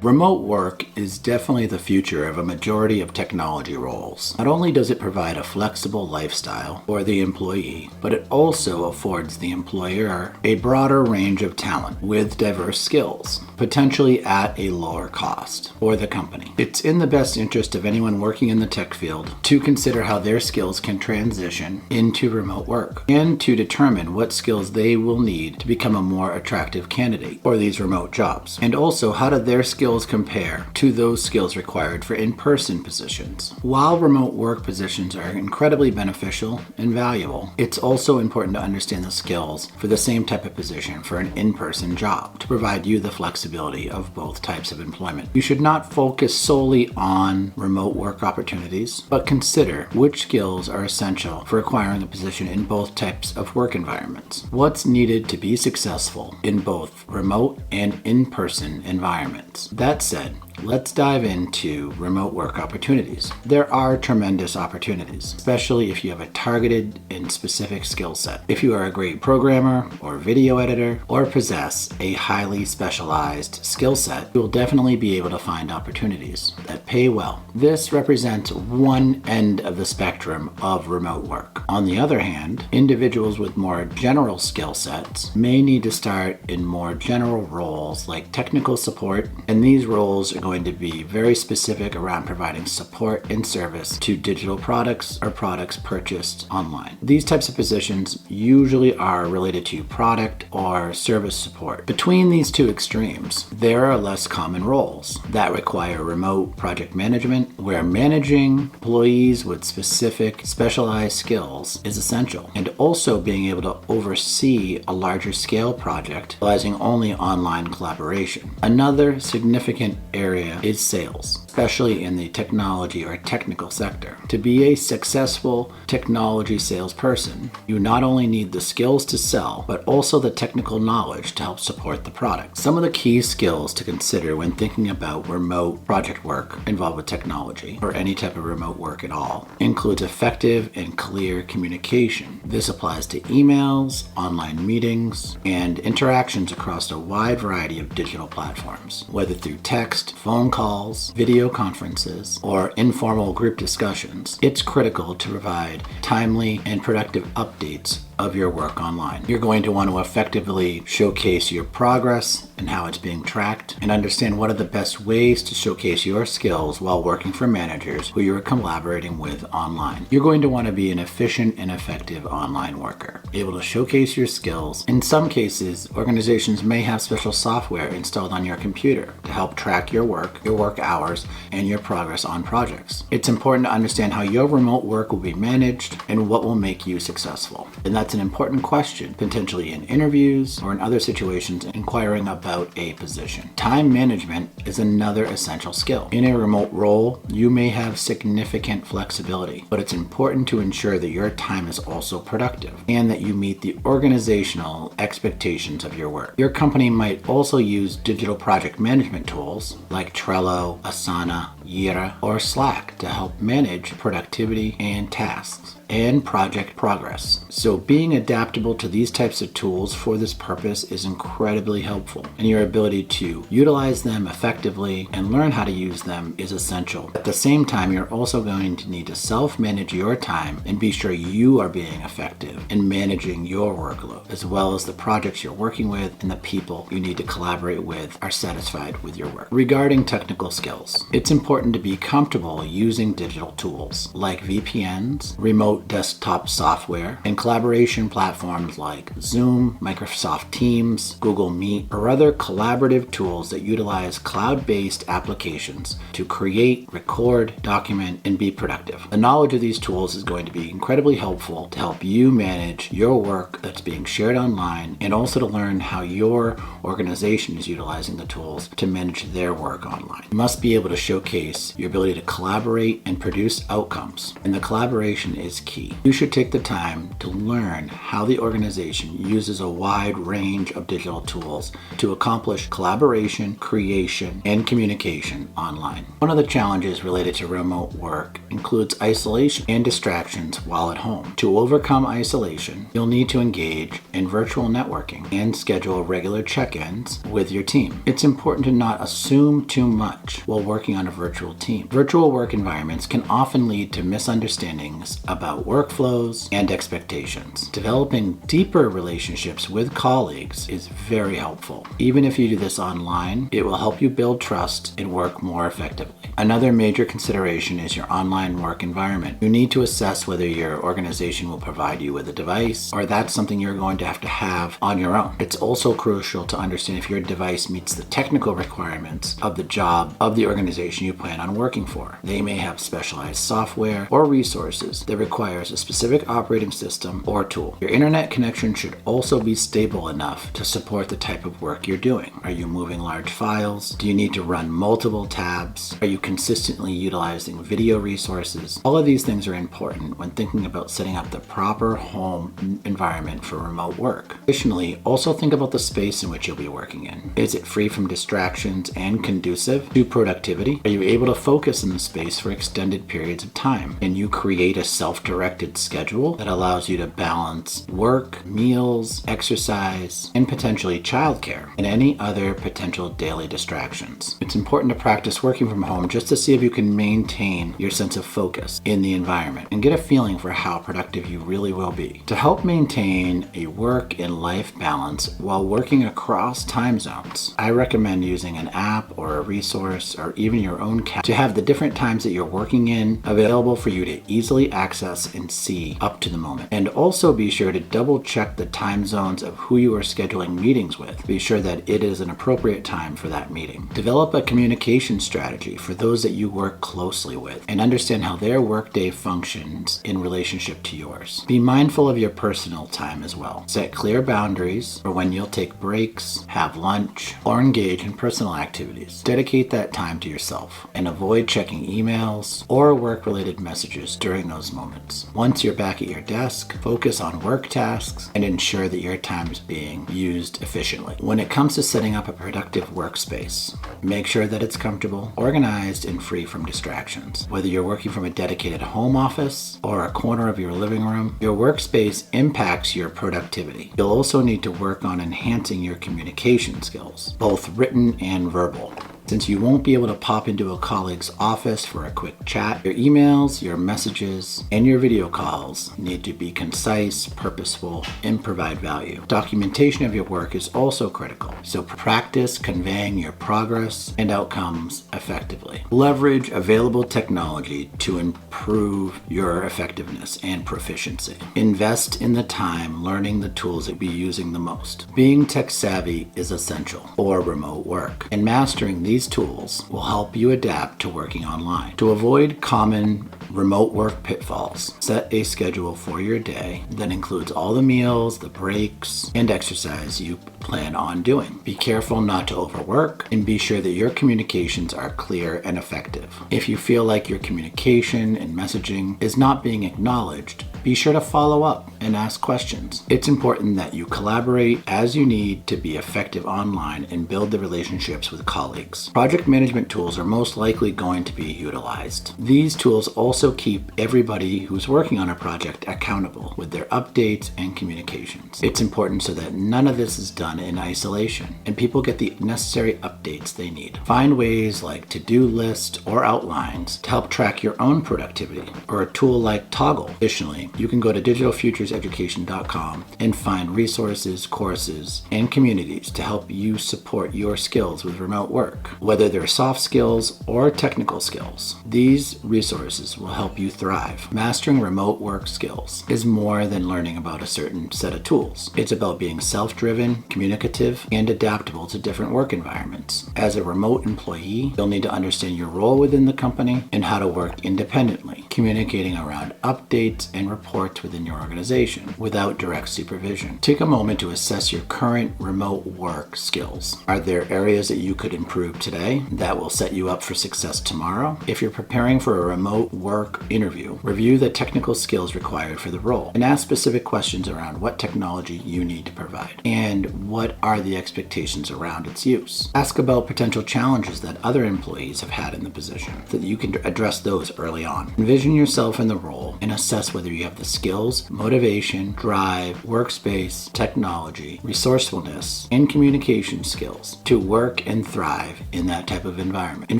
Remote work is definitely the future of a majority of technology roles. Not only does it provide a flexible lifestyle for the employee, but it also affords the employer a broader range of talent with diverse skills, potentially at a lower cost for the company. It's in the best interest of anyone working in the tech field to consider how their skills can transition into remote work and to determine what skills they will need to become a more attractive candidate for these remote jobs. And also, how do their skills compare to those skills required for in-person positions? While remote work positions are incredibly beneficial and valuable, it's also important to understand the skills for the same type of position for an in-person job to provide you the flexibility of both types of employment. You should not focus solely on remote work opportunities, but consider which skills are essential for acquiring a position in both types of work environments. What's needed to be successful in both remote and in-person environments? That said, let's dive into remote work opportunities. There are tremendous opportunities, especially if you have a targeted and specific skill set. If you are a great programmer or video editor or possess a highly specialized skill set, you'll definitely be able to find opportunities that pay well. This represents one end of the spectrum of remote work. On the other hand, individuals with more general skill sets may need to start in more general roles like technical support, and these roles are going to be very specific around providing support and service to digital products or products purchased online. These types of positions usually are related to product or service support. Between these two extremes, there are less common roles that require remote project management, where managing employees with specific specialized skills is essential, and also being able to oversee a larger scale project utilizing only online collaboration. Another significant area is sales, especially in the technology or technical sector. To be a successful technology salesperson, you not only need the skills to sell, but also the technical knowledge to help support the product. Some of the key skills to consider when thinking about remote project work involved with technology, or any type of remote work at all, includes effective and clear communication. This applies to emails, online meetings, and interactions across a wide variety of digital platforms, whether through text, phone calls, video conferences, or informal group discussions. It's critical to provide timely and productive updates of your work online. You're going to want to effectively showcase your progress and how it's being tracked, and understand what are the best ways to showcase your skills while working for managers who you're collaborating with online. You're going to want to be an efficient and effective online worker, able to showcase your skills. In some cases, organizations may have special software installed on your computer to help track your work hours, and your progress on projects. It's important to understand how your remote work will be managed and what will make you successful. And that's an important question, potentially in interviews or in other situations inquiring about a position. Time management is another essential skill. In a remote role, you may have significant flexibility, but it's important to ensure that your time is also productive and that you meet the organizational expectations of your work. Your company might also use digital project management tools like Trello, Asana, Jira, or Slack to help manage productivity and tasks and project progress. So being adaptable to these types of tools for this purpose is incredibly helpful, and your ability to utilize them effectively and learn how to use them is essential. At the same time, you're also going to need to self-manage your time and be sure you are being effective in managing your workload, as well as the projects you're working with and the people you need to collaborate with are satisfied with your work. Regarding technical skills, it's important to be comfortable using digital tools like VPNs, remote desktop software, and collaboration platforms like Zoom, Microsoft Teams, Google Meet, or other collaborative tools that utilize cloud-based applications to create, record, document, and be productive. The knowledge of these tools is going to be incredibly helpful to help you manage your work that's being shared online, and also to learn how your organization is utilizing the tools to manage their work online. You must be able to showcase case, your ability to collaborate and produce outcomes. And the collaboration is key. You should take the time to learn how the organization uses a wide range of digital tools to accomplish collaboration, creation, and communication online. One of the challenges related to remote work includes isolation and distractions while at home. To overcome isolation, you'll need to engage in virtual networking and schedule regular check-ins with your team. It's important to not assume too much while working on a virtual team. Virtual work environments can often lead to misunderstandings about workflows and expectations. Developing deeper relationships with colleagues is very helpful. Even if you do this online, it will help you build trust and work more effectively. Another major consideration is your online work environment. You need to assess whether your organization will provide you with a device or that's something you're going to have on your own. It's also crucial to understand if your device meets the technical requirements of the job of the organization you plan on working for. They may have specialized software or resources that requires a specific operating system or tool. Your internet connection should also be stable enough to support the type of work you're doing. Are you moving large files? Do you need to run multiple tabs? Are you consistently utilizing video resources? All of these things are important when thinking about setting up the proper home environment for remote work. Additionally, also think about the space in which you'll be working in. Is it free from distractions and conducive to productivity? Are you able to focus in the space for extended periods of time? Can you create a self-directed schedule that allows you to balance work, meals, exercise, and potentially childcare and any other potential daily distractions? It's important to practice working from home just to see if you can maintain your sense of focus in the environment and get a feeling for how productive you really will be. To help maintain a work and life balance while working across time zones, I recommend using an app or a resource or even your own calendar to have the different times that you're working in available for you to easily access and see up to the moment. And also be sure to double check the time zones of who you are scheduling meetings with. Be sure that it is an appropriate time for that meeting. Develop a communication strategy for those that you work closely with and understand how their workday functions in relationship to yours. Be mindful of your personal time as well. Set clear boundaries for when you'll take breaks, have lunch, or engage in personal activities. Dedicate that time to yourself and avoid checking emails or work-related messages during those moments. Once you're back at your desk, focus on work tasks and ensure that your time is being used efficiently. When it comes to setting up a productive workspace, make sure that it's comfortable, organized, and free from distractions. Whether you're working from a dedicated home office or a corner of your living room, your workspace impacts your productivity. You'll also need to work on enhancing your communication skills, both written and verbal. Since you won't be able to pop into a colleague's office for a quick chat, your emails, your messages, and your video calls need to be concise, purposeful, and provide value. Documentation of your work is also critical, so practice conveying your progress and outcomes effectively. Leverage available technology to improve your effectiveness and proficiency. Invest in the time learning the tools that you'll be using the most. Being tech savvy is essential for remote work, and mastering these tools will help you adapt to working online. To avoid common remote work pitfalls, set a schedule for your day that includes all the meals, the breaks, and exercise you plan on doing. Be careful not to overwork and be sure that your communications are clear and effective. If you feel like your communication and messaging is not being acknowledged, be sure to follow up and ask questions. It's important that you collaborate as you need to be effective online and build the relationships with colleagues. Project management tools are most likely going to be utilized. These tools also keep everybody who's working on a project accountable with their updates and communications. It's important so that none of this is done in isolation and people get the necessary updates they need. Find ways like to-do lists or outlines to help track your own productivity, or a tool like Toggle. Additionally, you can go to digitalfutureseducation.com and find resources, courses, and communities to help you support your skills with remote work, whether they're soft skills or technical skills. These resources will help you thrive. Mastering remote work skills is more than learning about a certain set of tools. It's about being self-driven, communicative, and adaptable to different work environments. As a remote employee, you'll need to understand your role within the company and how to work independently, communicating around updates and reports within your organization without direct supervision. Take a moment to assess your current remote work skills. Are there areas that you could improve today that will set you up for success tomorrow? If you're preparing for a remote work interview, review the technical skills required for the role and ask specific questions around what technology you need to provide and what are the expectations around its use. Ask about potential challenges that other employees have had in the position so that you can address those early on. Envision yourself in the role and assess whether you have the skills, motivation, drive, workspace, technology, resourcefulness, and communication skills to work and thrive in that type of environment. In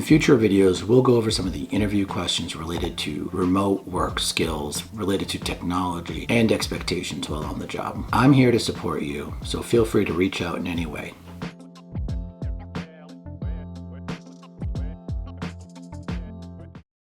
future videos, we'll go over some of the interview questions related to remote work skills, related to technology, and expectations while on the job. I'm here to support you, so feel free to reach out in any way.